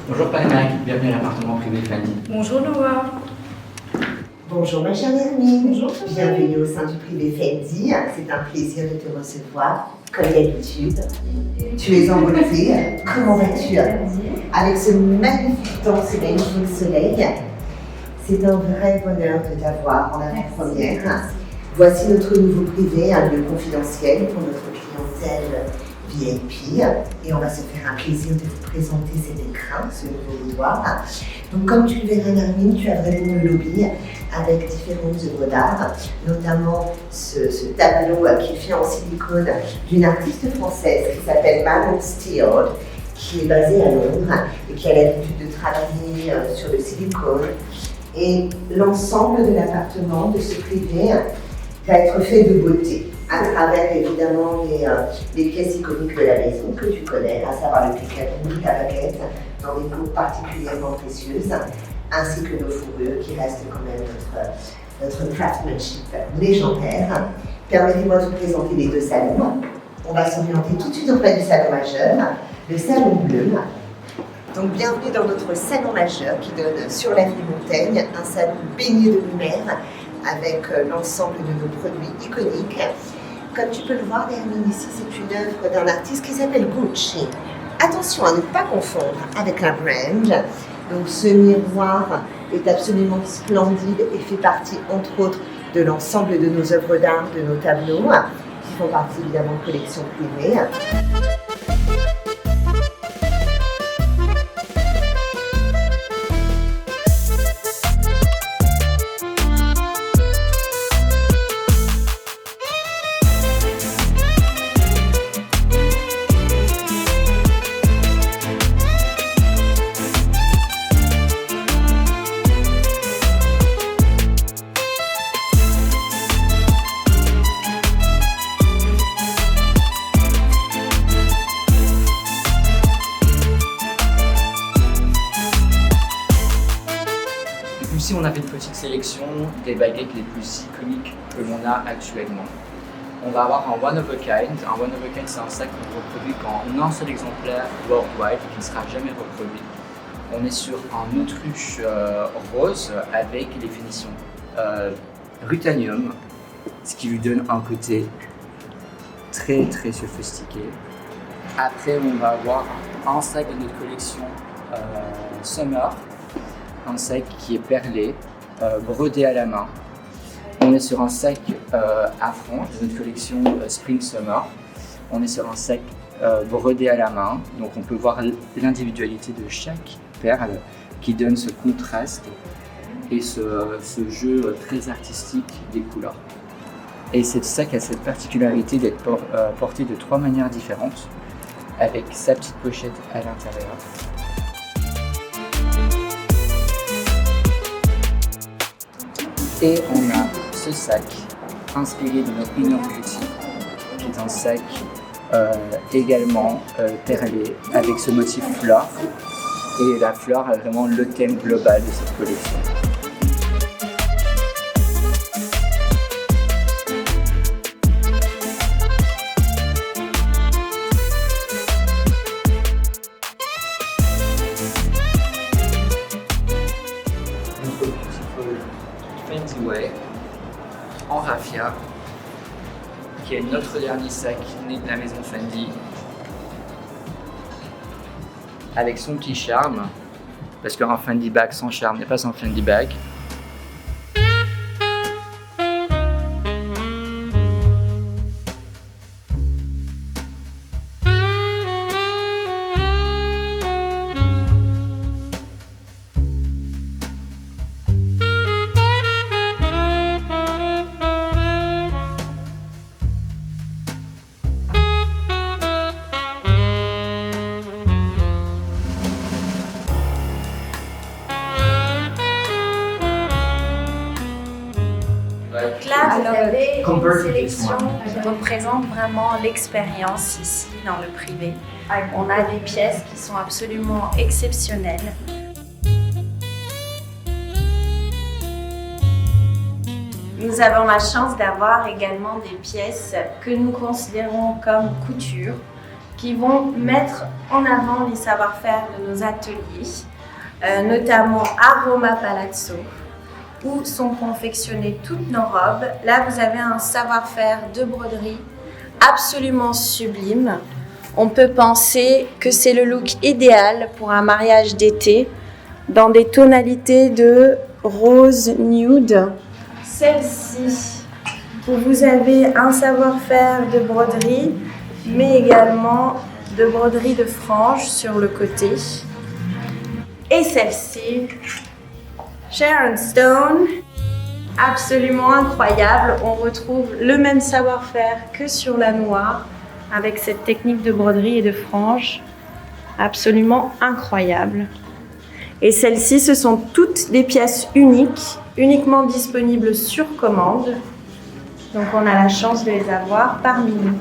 Bonjour Panac, bienvenue à l'appartement privé Fanny. Bonjour Noah. Bonjour ma chère Hermine. Bonjour. Bienvenue au sein du privé Fendi. C'est un plaisir de te recevoir, comme d'habitude. Tu es en beauté. Comment vas-tu? Avec ce magnifique temps, ce magnifique soleil, c'est un vrai bonheur de t'avoir en avant-première. Voici notre nouveau privé, un lieu confidentiel pour notre clientèle VIP. Et on va se faire un plaisir de vous présenter cet écrin, ce nouveau boudoir. Donc comme tu le verras Hermine, tu as vraiment le lobby avec différentes œuvres d'art, notamment ce tableau qui est fait en silicone d'une artiste française qui s'appelle Manon Steele, qui est basée à Londres et qui a l'habitude de travailler sur le silicone. Et l'ensemble de l'appartement, de ce privé, va être fait de beauté, à travers évidemment les pièces iconiques de la maison que tu connais, à savoir le picadou, la baguette, dans des peaux particulièrement précieuses, ainsi que nos fourrures qui restent quand même notre craftsmanship légendaire. Permettez-moi de vous présenter les deux salons. On va s'orienter tout de suite auprès du salon majeur, le salon bleu. Donc bienvenue dans notre salon majeur qui donne sur l'avenue Montaigne, un salon baigné de lumière avec l'ensemble de nos produits iconiques. Comme tu peux le voir, Hermine, ici, c'est une œuvre d'un artiste qui s'appelle Gucci. Attention à ne pas confondre avec la brand. Donc ce miroir est absolument splendide et fait partie, entre autres, de l'ensemble de nos œuvres d'art, de nos tableaux, qui font partie évidemment de collections privées. Ici, on a fait une petite sélection des baguettes les plus iconiques que l'on a actuellement. On va avoir un one of a kind. Un one of a kind, c'est un sac qu'on ne reproduit qu'en un seul exemplaire worldwide, qui ne sera jamais reproduit. On est sur un autruche rose avec les finitions ruthenium, ce qui lui donne un côté très très sophistiqué. Après, on va avoir un sac de notre collection Summer, un sac qui est perlé, brodé à la main. On est sur un sac à franges de notre collection Spring Summer. On est sur un sac brodé à la main, donc on peut voir l'individualité de chaque perle qui donne ce contraste et ce jeu très artistique des couleurs. Et ce sac a cette particularité d'être porté de 3 manières différentes, avec sa petite pochette à l'intérieur. Et on a ce sac inspiré de notre Inner Beauty, qui est un sac également perlé avec ce motif fleur. Et la fleur est vraiment le thème global de cette collection. Fendi Way en raffia, qui est notre dernier sac né de la maison Fendi, avec son petit charme, parce qu'un Fendi bag sans charme n'est pas un Fendi bag. Donc là, vous avez une Compared to this sélection one. qui représente vraiment l'expérience ici dans le privé. On a des pièces qui sont absolument exceptionnelles. Nous avons la chance d'avoir également des pièces que nous considérons comme couture, qui vont mettre en avant les savoir-faire de nos ateliers, notamment Aroma Palazzo, où sont confectionnées toutes nos robes. Là, vous avez un savoir-faire de broderie absolument sublime. On peut penser que c'est le look idéal pour un mariage d'été dans des tonalités de rose nude. Celle-ci, où vous avez un savoir-faire de broderie, mais également de broderie de franges sur le côté. Et celle-ci, Sharon Stone, absolument incroyable. On retrouve le même savoir-faire que sur la noire, avec cette technique de broderie et de franges, absolument incroyable. Et celles-ci, ce sont toutes des pièces uniques, uniquement disponibles sur commande. Donc on a la chance de les avoir parmi nous.